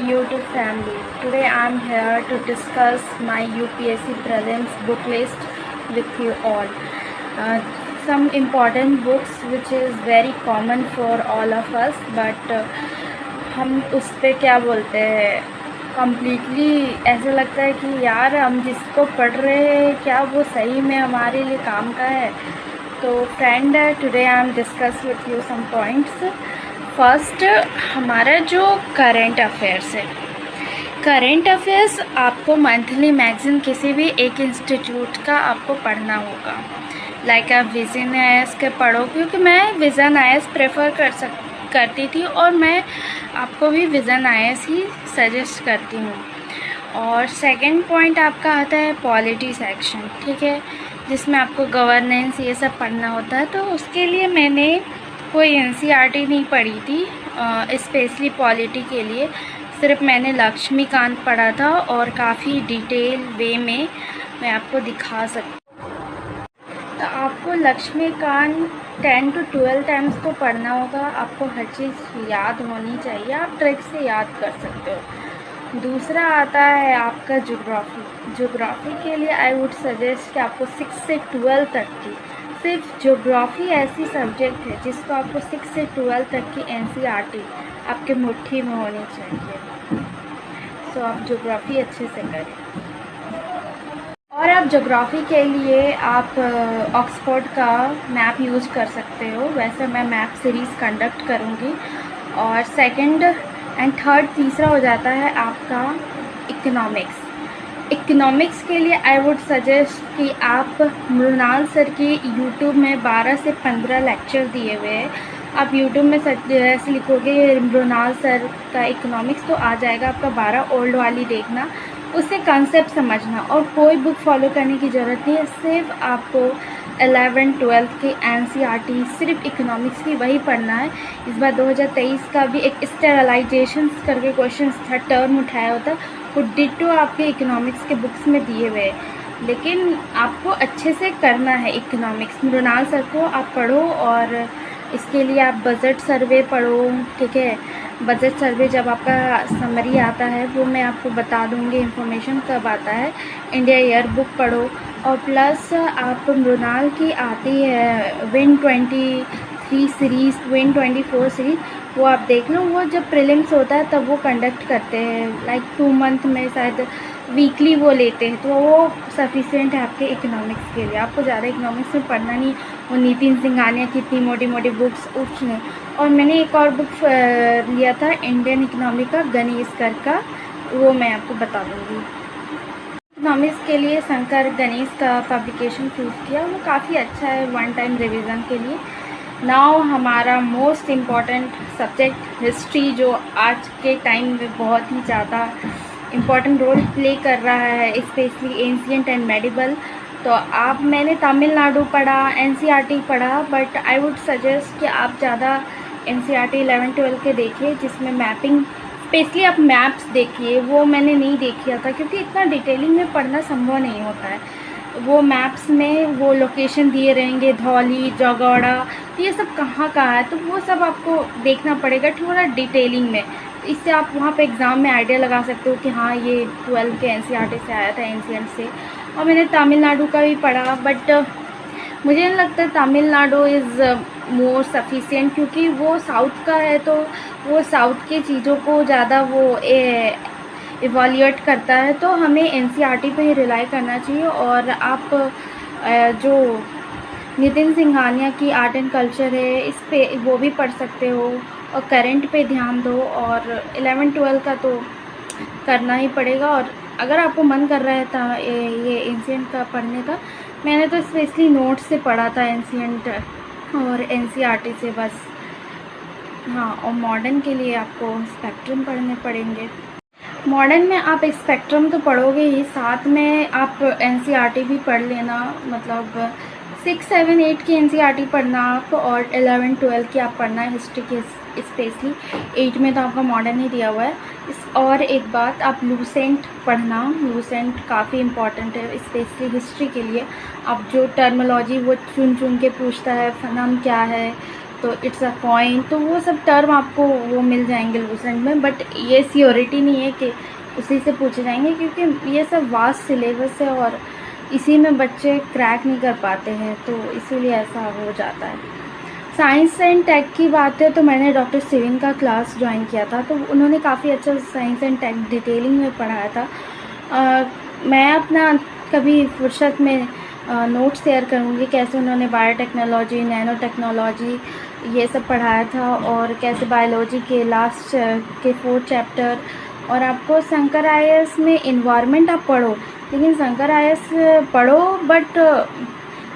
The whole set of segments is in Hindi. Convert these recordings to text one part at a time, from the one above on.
YouTube family. Today I am here to discuss my UPSC prelims book list with you all. Some important books which is very common for all of us, but हम उस पर क्या बोलते हैं, कम्प्लीटली ऐसा लगता है कि यार हम जिसको पढ़ रहे हैं क्या वो सही में हमारे लिए काम का है. तो friend, today I am discuss with you some points. First, हमारा जो करंट अफेयर्स है, करंट अफेयर्स आपको मंथली मैगज़ीन किसी भी एक इंस्टीट्यूट का आपको पढ़ना होगा. लाइक आप विज़न आईएएस के पढ़ो, क्योंकि मैं विज़न आईएएस प्रेफर करती थी और मैं आपको भी विज़न आईएएस ही सजेस्ट करती हूँ. और सेकंड पॉइंट आपका आता है पॉलिटी सेक्शन, ठीक है, जिसमें आपको गवर्नेंस ये सब पढ़ना होता है. तो उसके लिए मैंने कोई एनसीईआरटी नहीं पढ़ी थी स्पेशली पॉलिटी के लिए. सिर्फ मैंने लक्ष्मीकांत पढ़ा था और काफ़ी डिटेल वे में मैं आपको दिखा सकती हूँ. तो आपको लक्ष्मीकांत 10 to 12 टाइम्स तो पढ़ना होगा. आपको हर चीज़ याद होनी चाहिए, आप ट्रिक से याद कर सकते हो. दूसरा आता है आपका ज्योग्राफी. ज्योग्राफी के लिए आई वुड सजेस्ट कि आपको 6 से 12 तक की, सिर्फ ज्योग्राफी ऐसी सब्जेक्ट है जिसको आपको 6 से 12 तक की एनसीईआरटी आपके मुट्ठी में होनी चाहिए. सो आप ज्योग्राफी अच्छे से करें. और आप ज्योग्राफी के लिए आप ऑक्सफोर्ड का मैप यूज़ कर सकते हो. वैसे मैं मैप सीरीज़ कंडक्ट करूँगी. और सेकंड एंड थर्ड, तीसरा हो जाता है आपका इकोनॉमिक्स. इकोनॉमिक्स के लिए आई वुड सजेस्ट कि आप मृणाल सर की यूट्यूब में 12 से 15 लेक्चर दिए हुए हैं. आप यूट्यूब में ऐसे लिखोगे मृणाल सर का इकोनॉमिक्स तो आ जाएगा आपका 12. ओल्ड वाली देखना, उससे कंसेप्ट समझना, और कोई बुक फॉलो करने की ज़रूरत नहीं है. सिर्फ आपको 11-12 की एनसीईआरटी सिर्फ इकोनॉमिक्स की वही पढ़ना है. इस बार 2023 का भी एक स्टेरलाइजेशन करके क्वेश्चन था, टर्म उठाया होता, वो डिटो आपके इकोनॉमिक्स के बुक्स में दिए हुए हैं. लेकिन आपको अच्छे से करना है इकोनॉमिक्स. मृणाल सर को आप पढ़ो और इसके लिए आप बजट सर्वे पढ़ो, ठीक है. बजट सर्वे जब आपका समरी आता है वो मैं आपको बता दूँगी इंफॉर्मेशन कब आता है. इंडिया ईयर बुक पढ़ो. और प्लस आप मृणाल की आती है विन 23 सीरीज़, विन 24 सीरीज़, वो आप देख लो. वो जब प्रीलिम्स होता है तब वो कंडक्ट करते हैं, लाइक 2 मंथ में शायद वीकली वो लेते हैं. तो वो सफिशिएंट है आपके इकोनॉमिक्स के लिए. आपको ज़्यादा इकोनॉमिक्स में पढ़ना नहीं. वो नितिन सिंघानिया की इतनी मोटी मोटी बुक्स उठ नहीं. और मैंने एक और बुक लिया था इंडियन इकोनॉमी का, गणेश कर का, वो मैं आपको बता दूँगी. इकोनॉमिक्स के लिए शंकर गणेश का पब्लिकेशन चूज़ किया, वो काफ़ी अच्छा है वन टाइम रिवीजन के लिए. नाउ हमारा मोस्ट इम्पॉर्टेंट सब्जेक्ट हिस्ट्री, जो आज के टाइम में बहुत ही ज़्यादा इम्पॉर्टेंट रोल प्ले कर रहा है, स्पेशली एंशिएंट एंड मेडिवल. तो आप, मैंने तमिलनाडु पढ़ा, एनसीईआरटी पढ़ा, बट आई वुड सजेस्ट कि आप ज़्यादा एनसीईआरटी 11-12 के देखिए, जिसमें मैपिंग, स्पेशली आप मैप्स देखिए. वो मैंने नहीं देखा था क्योंकि इतना डिटेलिंग में पढ़ना संभव नहीं होता है. वो मैप्स में वो लोकेशन दिए रहेंगे, धौली, जगौड़ा, तो ये सब कहाँ है, तो वो सब आपको देखना पड़ेगा थोड़ा डिटेलिंग में. इससे आप वहाँ पे एग्ज़ाम में आइडिया लगा सकते हो कि हाँ ये 12 के एनसीईआरटी से आया था, एंशिएंट से. और मैंने तमिलनाडु का भी पढ़ा, बट मुझे नहीं लगता तमिलनाडु इज़ मोर सफिशिएंट, क्योंकि वो साउथ का है, तो वो साउथ की चीज़ों को ज़्यादा वो इवैल्यूएट करता है. तो हमें एनसीईआरटी पे ही रिलाई करना चाहिए. और आप जो नितिन सिंघानिया की आर्ट एंड कल्चर है, इस पे वो भी पढ़ सकते हो. और करंट पे ध्यान दो. और 11-12 का तो करना ही पड़ेगा. और अगर आपको मन कर रहा था ये एंशिएंट का पढ़ने का, मैंने तो स्पेशली नोट्स से पढ़ा था एंशिएंट और एनसीईआरटी से बस. हाँ, और मॉडर्न के लिए आपको स्पेक्ट्रम पढ़ने पड़ेंगे. मॉडर्न में आप स्पेक्ट्रम तो पढ़ोगे ही, साथ में आप एनसीईआरटी भी पढ़ लेना. मतलब 6, 7, 8 की एनसीईआरटी पढ़ना आप, और 11-12 की आप पढ़ना है हिस्ट्री के स्पेशली. 8 में तो आपका मॉडर्न ही दिया हुआ है. और एक बात, आप लूसेंट पढ़ना. लूसेंट काफ़ी इंपॉर्टेंट है स्पेशली हिस्ट्री के लिए. आप जो टर्मोलॉजी वो चुन चुन के पूछता है, नाम क्या है, तो इट्स अ कॉइन, तो वो सब टर्म आपको वो मिल जाएंगे लूसेंट में, बट ये सियोरिटी नहीं है कि उसी से पूछे जाएंगे, क्योंकि ये सब वास्ट सिलेबस है और इसी में बच्चे क्रैक नहीं कर पाते हैं, तो इसीलिए ऐसा हो जाता है। साइंस एंड टेक की बात है तो मैंने डॉक्टर सिविन का क्लास ज्वाइन किया था, तो उन्होंने काफ़ी अच्छा साइंस एंड टेक डिटेलिंग में पढ़ाया था। मैं अपना कभी फुर्सत में नोट्स शेयर करूँगी कैसे उन्होंने बायोटेक्नोलॉजी, नैनो टेक्नोलॉजी ये सब पढ़ाया था, और कैसे बायोलॉजी के लास्ट के 4 चैप्टर। और आपको शंकर IAS में इन्वायरमेंट आप पढ़ो, लेकिन शंकर IAS पढ़ो बट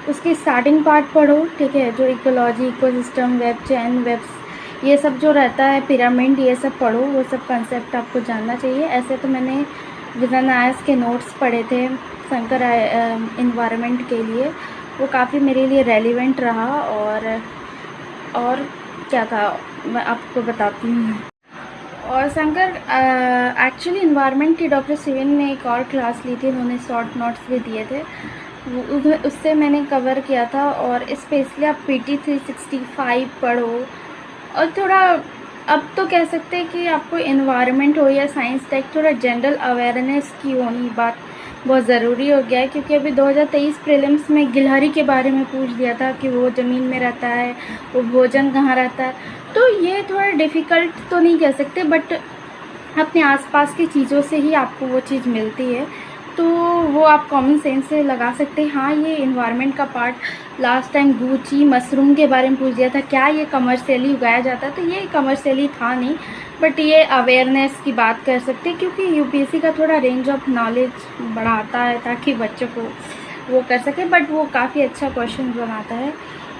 उसकी स्टार्टिंग पार्ट पढ़ो, ठीक है, जो ecology, ecosystem, web chain, webs ये सब जो रहता है, पिरामिड, ये सब पढ़ो, वो सब कंसेप्ट आपको जानना चाहिए। ऐसे तो मैंने विजन IAS के नोट्स पढ़े थे शंकर इन्वायरमेंट के लिए, वो काफ़ी मेरे लिए रेलिवेंट रहा। और क्या था मैं आपको बताती हूँ। और शंकर एक्चुअली इन्वायरमेंट की डॉक्टर सिविन ने एक और क्लास ली थी, उन्होंने शॉर्ट नोट्स भी दिए थे, उससे मैंने कवर किया था। और स्पेशली आप PT 365 पढ़ो, और थोड़ा अब तो कह सकते हैं कि आपको इन्वायरमेंट हो या साइंस टेक, थोड़ा जनरल अवेयरनेस की होनी बात बहुत ज़रूरी हो गया है, क्योंकि अभी 2023 प्रीलिम्स में गिलहरी के बारे में पूछ दिया था कि वो ज़मीन में रहता है, वो भोजन कहाँ रहता है, तो ये थोड़ा डिफ़िकल्ट तो नहीं कह सकते, बट अपने आसपास की चीज़ों से ही आपको वो चीज़ मिलती है, तो वो आप कॉमन सेंस से लगा सकते हैं। हाँ, ये इन्वायरमेंट का पार्ट लास्ट टाइम गूची मशरूम के बारे में पूछ दिया था, क्या ये कमर्शियली उगाया जाता है, तो ये कमर्शियली था नहीं, बट ये अवेयरनेस की बात कर सकते हैं, क्योंकि UPSC का थोड़ा रेंज ऑफ नॉलेज बढ़ाता है ताकि बच्चों को वो कर सके, बट वो काफ़ी अच्छा क्वेश्चन बनाता है।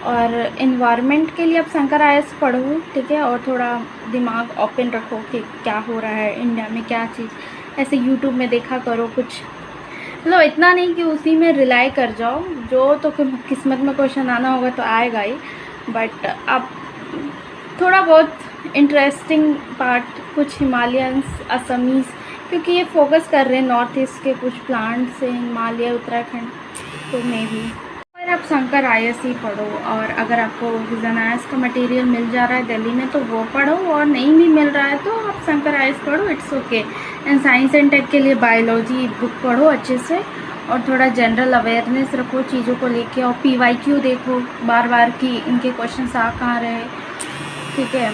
और इन्वायरमेंट के लिए आप शंकर IAS पढ़ो, ठीक है, और थोड़ा दिमाग ओपन रखो कि क्या हो रहा है इंडिया में, क्या चीज़, ऐसे यूट्यूब में देखा करो कुछ, मतलब इतना नहीं कि उसी में रिलाई कर जाओ, जो तो किस्मत में क्वेश्चन आना होगा तो आएगा ही, बट आप थोड़ा बहुत इंटरेस्टिंग पार्ट कुछ हिमालयंस, असमीज़, क्योंकि ये फोकस कर रहे हैं नॉर्थ ईस्ट के कुछ प्लांट्स से, हिमालय, उत्तराखंड, तो मे भी अगर आप शंकर IAS ही पढ़ो। और अगर आपको विजन IAS का मटेरियल मिल जा रहा है दिल्ली में तो वो पढ़ो, और नहीं भी मिल रहा है तो आप शंकर IAS पढ़ो, it's okay. And science and tech के लिए बायोलॉजी बुक पढ़ो अच्छे से, और थोड़ा जनरल अवेयरनेस रखो चीज़ों को लेके, और PYQ देखो बार बार कि इनके क्वेश्चन आ कहाँ रहे, ठीक है।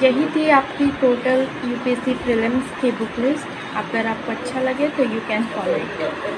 यही थी आपकी टोटल UPSC प्रीलिम्स की बुक लिस्ट। अगर आपको अच्छा लगे तो यू कैन फॉलो इट।